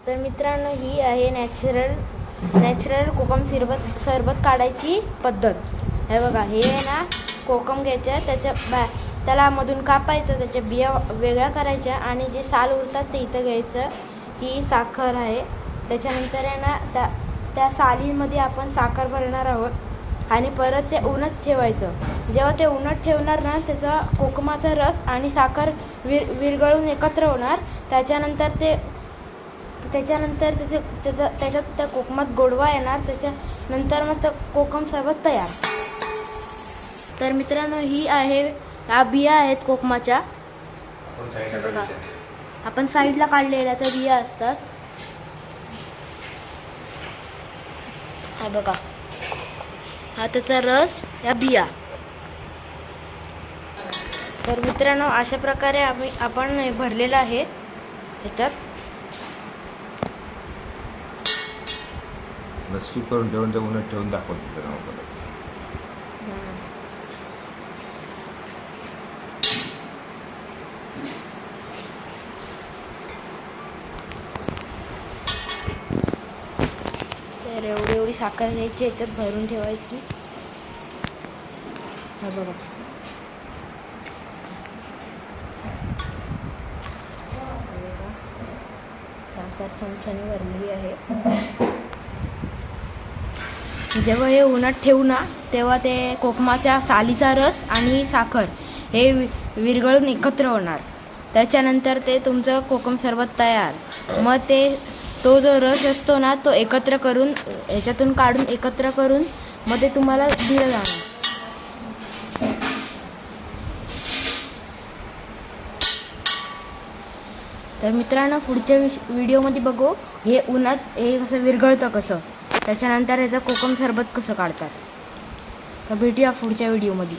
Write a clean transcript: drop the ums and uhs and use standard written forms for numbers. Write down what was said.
तर मित्रांनो, ही आहे नॅचरल कोकम सरबत काढायची पद्धत. हे बघा, हे ना कोकम घ्यायचं, त्याला मधून कापायचं, त्याच्या बिया वेगळ्या करायच्या आणि जे साल उरतात ते इथं घ्यायचं. ही साखर आहे. त्याच्यानंतर आहे ना त्या सालीमध्ये आपण साखर भरणार आहोत आणि परत ते उन्हात ठेवायचं. जेव्हा ते उन्हात ठेवणार ना, त्याचा कोकमाचा रस आणि साखर विरघळून एकत्र होणार. त्याच्यात त्या कोकमात गोडवा येणार. त्याच्यानंतर मग कोकम सरबत तयार. तर मित्रांनो, ह्या बिया आहेत कोकमाच्या. आपण साईडला काढलेल्या त्या बिया असतात. हा बघा, हा त्याचा रस, या बिया. तर मित्रांनो, अशा प्रकारे आपण भरलेलं आहे ह्याच्यात. स्टिक करून ठेवून ते उन्हात ठेवून दाखवतो. तर एवढी साखर घ्यायची, ह्याच्यात भरून ठेवायची. हा बघा, साखर चमच्याने भरलेली आहे. जेव्हा हे उन्हात ठेवू ना, तेव्हा ते कोकमाच्या सालीचा रस आणि साखर हे विरघळून एकत्र होणार. त्याच्यानंतर ते तुमचं कोकम सरबत तयार. मग तो जो रस असतो ना, तो एकत्र करून ह्याच्यातून काढून एकत्र करून मग ते तुम्हाला दिलं जाणार. तर मित्रांनो, पुढच्या व्हिडिओमध्ये बघू हे उन्हात हे कसं विरघळतं, कसं त्याच्यानंतर ह्याचं कोकम सरबत कसं काढतात. तर भेटूया पुढच्या व्हिडिओमध्ये.